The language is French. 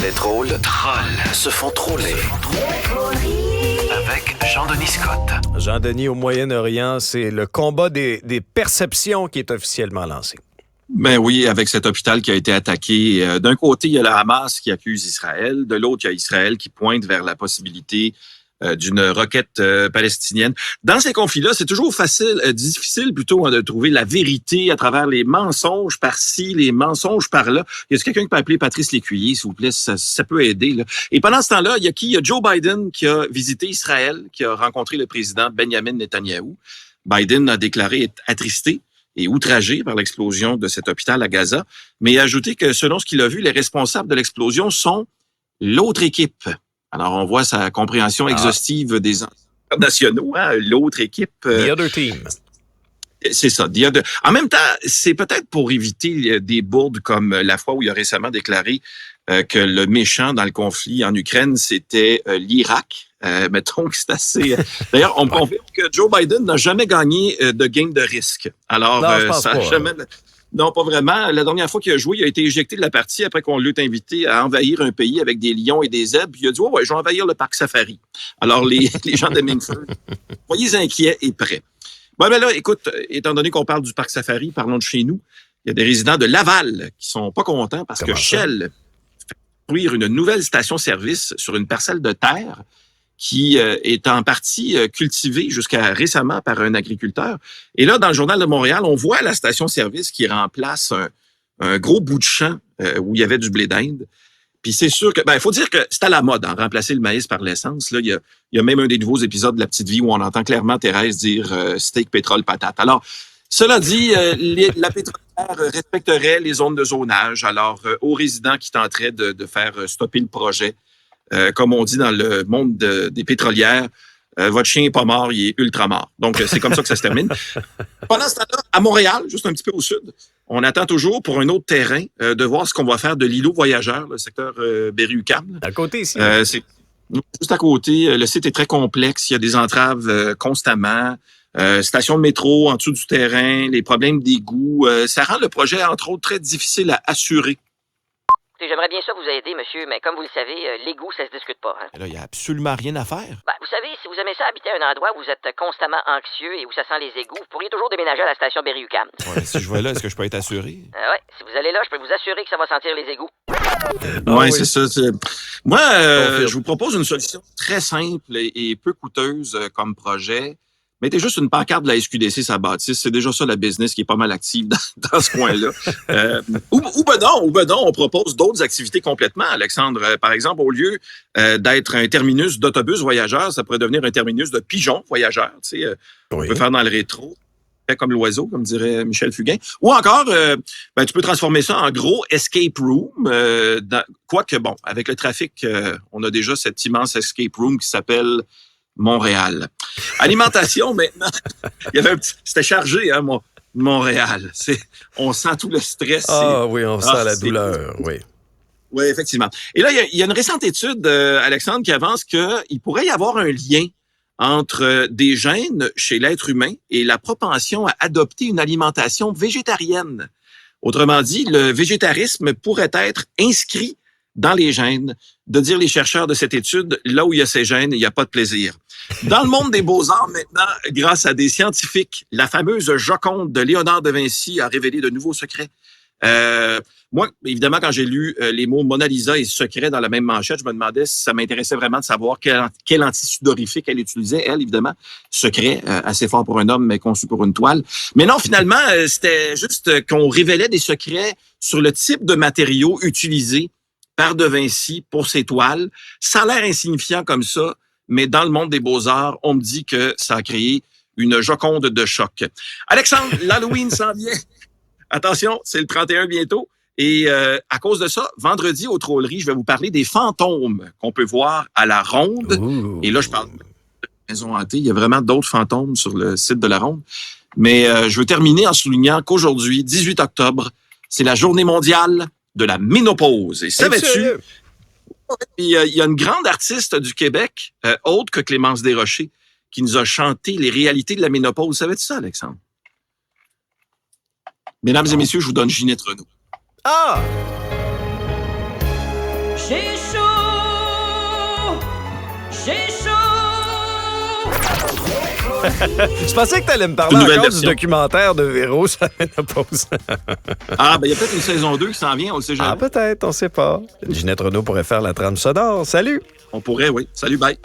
Les trolls se font troller. Avec Jean-Denis Scott. Jean-Denis, au Moyen-Orient, c'est le combat des perceptions qui est officiellement lancé. Ben oui, avec cet hôpital qui a été attaqué. D'un côté, il y a le Hamas qui accuse Israël. De l'autre, il y a Israël qui pointe vers la possibilité d'une requête palestinienne. Dans ces conflits-là, c'est toujours difficile plutôt de trouver la vérité à travers les mensonges par-ci, les mensonges par-là. Y a quelqu'un qui peut appeler Patrice Lécuyer, s'il vous plaît? Ça peut aider, là. Et pendant ce temps-là, il y a qui? Il y a Joe Biden qui a visité Israël, qui a rencontré le président Benjamin Netanyahou. Biden a déclaré être attristé et outragé par l'explosion de cet hôpital à Gaza, mais il a ajouté que selon ce qu'il a vu, les responsables de l'explosion sont l'autre équipe. Alors, on voit sa compréhension exhaustive des internationaux, hein, l'autre équipe. The other team. C'est ça. En même temps, c'est peut-être pour éviter des bourdes comme la fois où il a récemment déclaré que le méchant dans le conflit en Ukraine, c'était l'Irak. Mettons que c'est assez... D'ailleurs, on confirme que Joe Biden n'a jamais gagné de game de risque. Alors, non, je pense ça pas. jamais... Non, pas vraiment. La dernière fois qu'il a joué, il a été éjecté de la partie après qu'on l'ait invité à envahir un pays avec des lions et des zèbres. Puis il a dit, ouais, je vais envahir le parc safari. Alors, les gens de Mingford, soyez inquiets et prêts. Bon, ben là, écoute, étant donné qu'on parle du parc safari, parlons de chez nous. Il y a des résidents de Laval qui sont pas contents parce que Shell fait construire une nouvelle station-service sur une parcelle de terre qui est en partie cultivée jusqu'à récemment par un agriculteur. Et là, dans le Journal de Montréal, on voit la station-service qui remplace un gros bout de champ où il y avait du blé d'Inde. Puis c'est sûr que, il faut dire que c'est à la mode, remplacer le maïs par l'essence. Là, il y a même un des nouveaux épisodes de La Petite Vie où on entend clairement Thérèse dire steak, pétrole, patate. Alors, cela dit, la pétrolière respecterait les zones de zonage. Alors, aux résidents qui tenteraient de faire stopper le projet, comme on dit dans le monde des pétrolières, votre chien n'est pas mort, il est ultra mort. Donc, c'est comme ça que ça se termine. Pendant ce temps-là, à Montréal, juste un petit peu au sud, on attend toujours pour un autre terrain de voir ce qu'on va faire de l'îlot voyageur, le secteur Berry-UQAM. À côté ici. C'est juste à côté. Le site est très complexe. Il y a des entraves constamment. Station de métro en dessous du terrain, les problèmes d'égouts. Ça rend le projet, entre autres, très difficile à assurer. J'aimerais bien ça vous aider, monsieur, mais comme vous le savez, l'égout, ça se discute pas. Hein? Là, il n'y a absolument rien à faire. Vous savez, si vous aimez ça habiter à un endroit où vous êtes constamment anxieux et où ça sent les égouts, vous pourriez toujours déménager à la station Berry-UQAM. Ouais, si je vais là, est-ce que je peux être assuré? Ouais, si vous allez là, je peux vous assurer que ça va sentir les égouts. Oui, c'est ça. Moi, je vous propose une solution très simple et peu coûteuse comme projet. Mettez juste une pancarte de la SQDC sa bâtisse. C'est déjà ça la business qui est pas mal active dans ce coin-là. Ou ben non, on propose d'autres activités complètement, Alexandre. Par exemple, au lieu d'être un terminus d'autobus voyageurs, ça pourrait devenir un terminus de pigeons voyageurs. Tu sais, on peut faire dans le rétro, comme l'oiseau, comme dirait Michel Fugain. Ou encore, tu peux transformer ça en gros escape room. Quoique, bon, avec le trafic, on a déjà cet immense escape room qui s'appelle Montréal. Alimentation, maintenant. C'était chargé, hein, Montréal. On sent tout le stress. Oui, on sent la douleur, oui. Oui, effectivement. Et là, il y a une récente étude, Alexandre, qui avance qu'il pourrait y avoir un lien entre des gènes chez l'être humain et la propension à adopter une alimentation végétarienne. Autrement dit, le végétarisme pourrait être inscrit dans les gènes, de dire les chercheurs de cette étude, là où il y a ces gènes, il n'y a pas de plaisir. Dans le monde des beaux-arts, maintenant, grâce à des scientifiques, la fameuse Joconde de Léonard de Vinci a révélé de nouveaux secrets. Moi, évidemment, quand j'ai lu les mots Mona Lisa et secret dans la même manchette, je me demandais si ça m'intéressait vraiment de savoir quel antisudorifique elle utilisait. Elle, évidemment, secret, assez fort pour un homme, mais conçu pour une toile. Mais non, finalement, c'était juste qu'on révélait des secrets sur le type de matériaux utilisés par De Vinci pour ses toiles. Ça a l'air insignifiant comme ça, mais dans le monde des beaux-arts, on me dit que ça a créé une Joconde de choc. Alexandre, l'Halloween s'en vient. Attention, c'est le 31 bientôt. Et à cause de ça, vendredi aux Trolleries, je vais vous parler des fantômes qu'on peut voir à la Ronde. Ouh. Et là, je parle de maison hantée. Il y a vraiment d'autres fantômes sur le site de la Ronde. Mais je veux terminer en soulignant qu'aujourd'hui, 18 octobre, c'est la journée mondiale de la ménopause. Et savais-tu, il y a une grande artiste du Québec, autre que Clémence Desrochers, qui nous a chanté les réalités de la ménopause. Savais-tu ça, Alexandre? Mesdames et messieurs, je vous donne Ginette Renault. Ah! J'ai chaud, j'ai chaud. Je pensais que tu allais me parler Une nouvelle encore du version. documentaire de Véro, ça fait la pause. Ah, ben il y a peut-être une saison 2 qui s'en vient, on le sait jamais. Ah, peut-être, on sait pas. Ginette Renault pourrait faire la trame sonore. Salut! On pourrait, oui. Salut, bye.